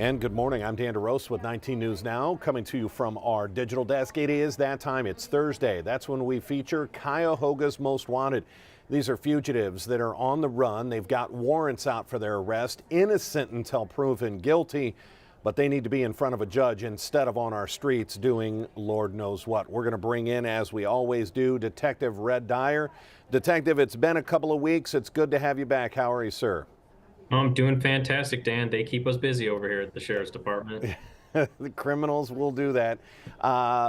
And good morning. I'm Dan DeRose with 19 News Now, coming to you from our digital desk. It is that time. It's Thursday. That's when we feature Cuyahoga's Most Wanted. These are fugitives that are on the run. They've got warrants out for their arrest, innocent until proven guilty, but they need to be in front of a judge instead of on our streets doing Lord knows what. We're going to bring in, as we always do, Detective Red Dyer. Detective, it's been a couple of weeks. It's good to have you back. How are you, sir? I'm doing fantastic, Dan. They keep us busy over here at the Sheriff's Department. The criminals will do that.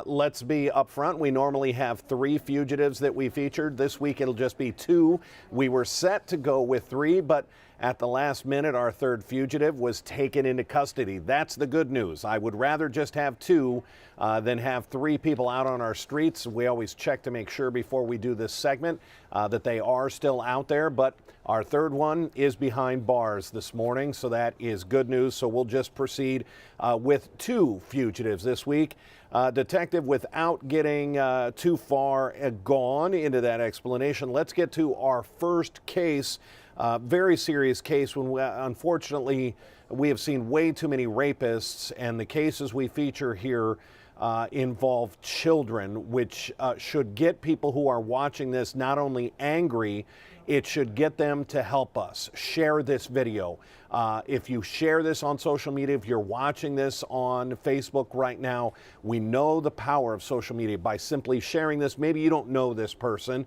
Let's be upfront. We normally have 3 fugitives that we featured. This week it'll just be 2. We were set to go with 3, but at the last minute, our 3rd fugitive was taken into custody. That's the good news. I would rather just have 2 than have 3 people out on our streets. We always check to make sure before we do this segment that they are still out there, but our 3rd one is behind bars this morning, so that is good news. So we'll just proceed with 2 fugitives this week. Detective, without getting too far gone into that explanation, let's get to our first case. Very serious case when unfortunately we have seen way too many rapists, and the cases we feature here involve children, which should get people who are watching this not only angry, it should get them to help us. Share this video. If you share this on social media, if you're watching this on Facebook right now, we know the power of social media by simply sharing this. Maybe you don't know this person,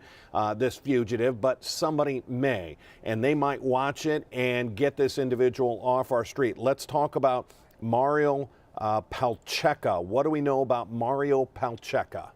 this fugitive, but somebody may, and they might watch it and get this individual off our street. Let's talk about Mario Palcheka. What do we know about Mario Palcheka?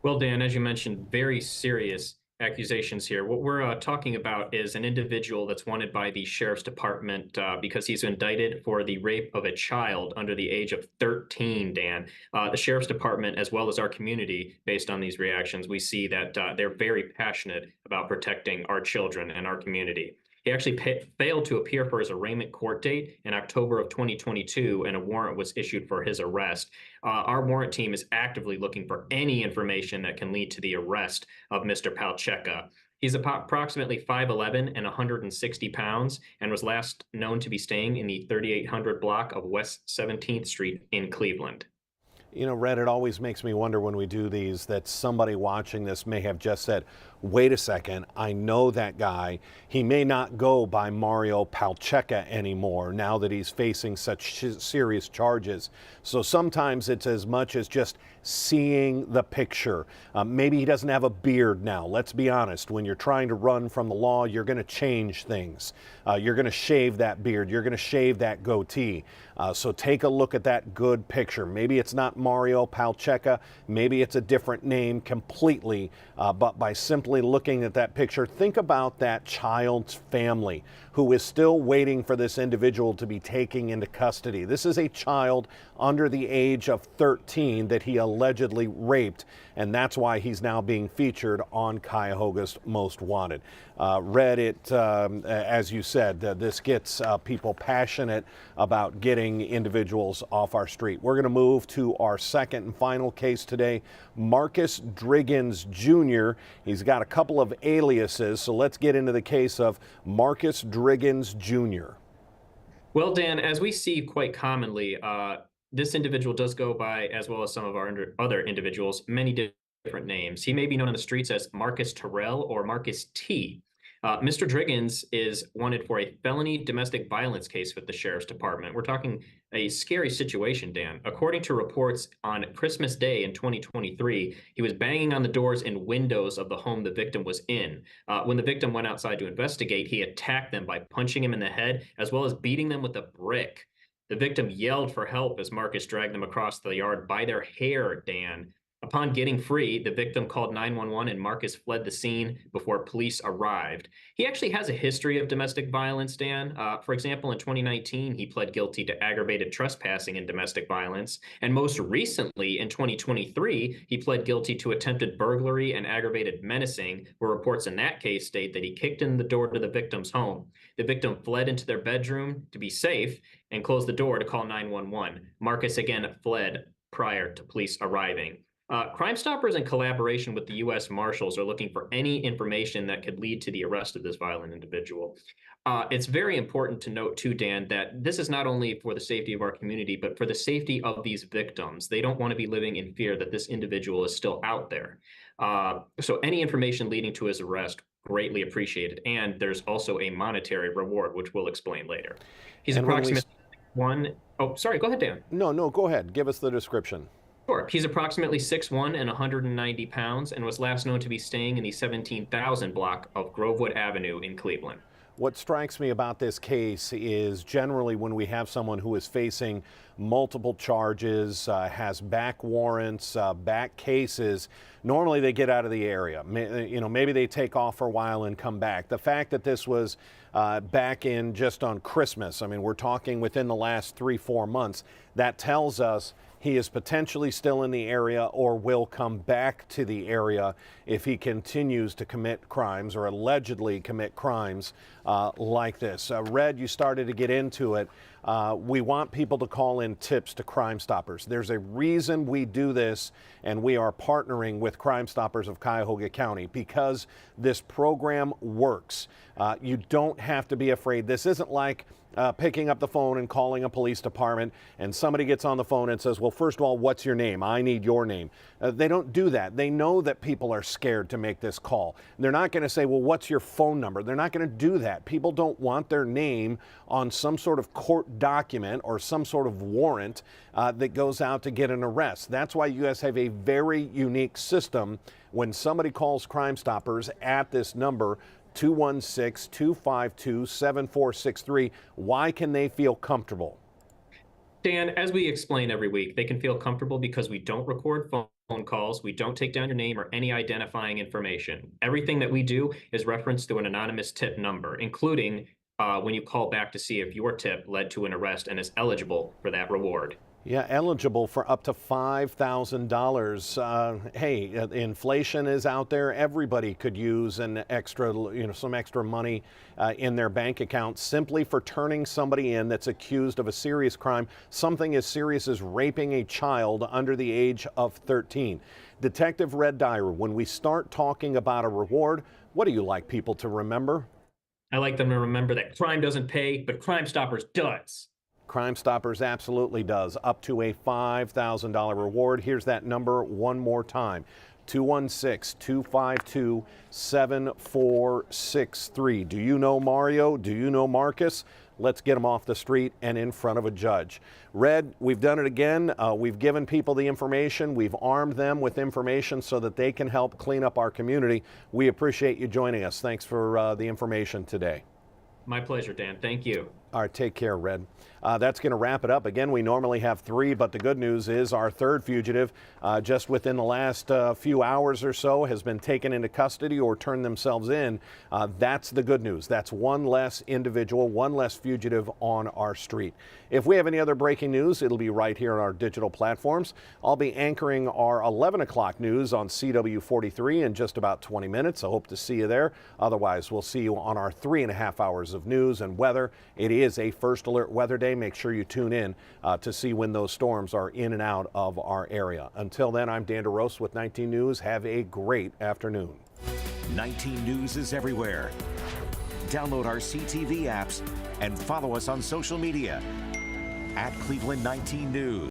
Well, Dan, as you mentioned, very serious accusations here. What we're talking about is an individual that's wanted by the Sheriff's Department because he's indicted for the rape of a child under the age of 13, Dan. The Sheriff's Department, as well as our community, based on these reactions, we see that they're very passionate about protecting our children and our community. He actually failed to appear for his arraignment court date in October of 2022, and a warrant was issued for his arrest. Our warrant team is actively looking for any information that can lead to the arrest of Mr. Palcheka. He's approximately 5'11" and 160 pounds, and was last known to be staying in the 3800 block of West 17th Street in Cleveland. You know, Red, it always makes me wonder when we do these that somebody watching this may have just said, wait a second, I know that guy. He may not go by Mario Palcheka anymore now that he's facing such serious charges. So sometimes it's as much as just seeing the picture. Maybe he doesn't have a beard now. Let's be honest. When you're trying to run from the law, you're going to change things. You're going to shave that beard. You're going to shave that goatee. So take a look at that good picture. Maybe it's not Mario Palcheka. Maybe it's a different name completely. But by simply looking at that picture, think about that child's family who is still waiting for this individual to be taken into custody. This is a child under the age of 13 that he allegedly raped, and that's why he's now being featured on Cuyahoga's Most Wanted. Red, as you said, this gets people passionate about getting individuals off our street. We're going to move to our second and final case today, Marcus Driggins Jr. He's got a couple of aliases, so let's get into the case of Marcus Driggins Jr. Well, Dan, as we see quite commonly, this individual does go by, as well as some of our other individuals, many different names. He may be known on the streets as Marcus Terrell or Marcus T. Mr. Driggins is wanted for a felony domestic violence case with the Sheriff's Department. We're talking a scary situation, Dan. According to reports, on Christmas Day in 2023, he was banging on the doors and windows of the home the victim was in. When the victim went outside to investigate, he attacked them by punching him in the head, as well as beating them with a brick. The victim yelled for help as Marcus dragged them across the yard by their hair, Dan. Upon getting free, the victim called 911 and Marcus fled the scene before police arrived. He actually has a history of domestic violence, Dan. For example, in 2019, he pled guilty to aggravated trespassing and domestic violence. And most recently, in 2023, he pled guilty to attempted burglary and aggravated menacing, where reports in that case state that he kicked in the door to the victim's home. The victim fled into their bedroom to be safe and closed the door to call 911. Marcus again fled prior to police arriving. Crime Stoppers, in collaboration with the U.S. Marshals, are looking for any information that could lead to the arrest of this violent individual. It's very important to note, too, Dan, that this is not only for the safety of our community, but for the safety of these victims. They don't want to be living in fear that this individual is still out there. So any information leading to his arrest, greatly appreciated. And there's also a monetary reward, which we'll explain later. He's And when we approximately one. Oh, sorry, go ahead, Dan. No, go ahead. Give us the description. Sure. He's approximately 6'1" and 190 pounds and was last known to be staying in the 17,000 block of Grovewood Avenue in Cleveland. What strikes me about this case is generally when we have someone who is facing multiple charges, has back warrants, back cases, normally they get out of the area. Maybe they take off for a while and come back. The fact that this was back in just on Christmas, I mean, we're talking within the last 3-4 months, that tells us he is potentially still in the area or will come back to the area if he continues to commit crimes or allegedly commit crimes like this. Red, you started to get into it. We want people to call in tips to Crime Stoppers. There's a reason we do this, and we are partnering with Crime Stoppers of Cuyahoga County because this program works. You don't have to be afraid. This isn't like picking up the phone and calling a police department and somebody gets on the phone and says, well, first of all, what's your name? I need your name. They don't do that. They know that people are scared to make this call. They're not going to say, well, what's your phone number? They're not going to do that. People don't want their name on some sort of court document or some sort of warrant that goes out to get an arrest. That's why you guys have a very unique system. When somebody calls Crime Stoppers at this number, 216-252-7463. Why can they feel comfortable? Dan, as we explain every week, they can feel comfortable because we don't record phone calls, we don't take down your name or any identifying information. Everything that we do is referenced to an anonymous tip number, including when you call back to see if your tip led to an arrest and is eligible for that reward. Yeah, eligible for up to $5,000. Hey, inflation is out there. Everybody could use an extra, some extra money in their bank account simply for turning somebody in that's accused of a serious crime, something as serious as raping a child under the age of 13. Detective Red Dyer, when we start talking about a reward, what do you like people to remember? I like them to remember that crime doesn't pay, but Crime Stoppers does. Crime Stoppers absolutely does. Up to a $5,000 reward. Here's that number one more time. 216-252-7463. Do you know Mario? Do you know Marcus? Let's get them off the street and in front of a judge. Red, we've done it again. We've given people the information. We've armed them with information so that they can help clean up our community. We appreciate you joining us. Thanks for the information today. My pleasure, Dan. Thank you. All right, take care, Red. That's going to wrap it up. Again, we normally have 3, but the good news is our third fugitive, just within the last few hours or so, has been taken into custody or turned themselves in. That's the good news. That's one less individual, one less fugitive on our street. If we have any other breaking news, it'll be right here on our digital platforms. I'll be anchoring our 11 o'clock news on CW43 in just about 20 minutes. I hope to see you there. Otherwise, we'll see you on our 3.5 hours of news and weather. It is a first alert weather day. Make sure you tune in to see when those storms are in and out of our area. Until then, I'm Dan DeRose with 19 News. Have a great afternoon. 19 News is everywhere. Download our CTV apps and follow us on social media @Cleveland 19 News.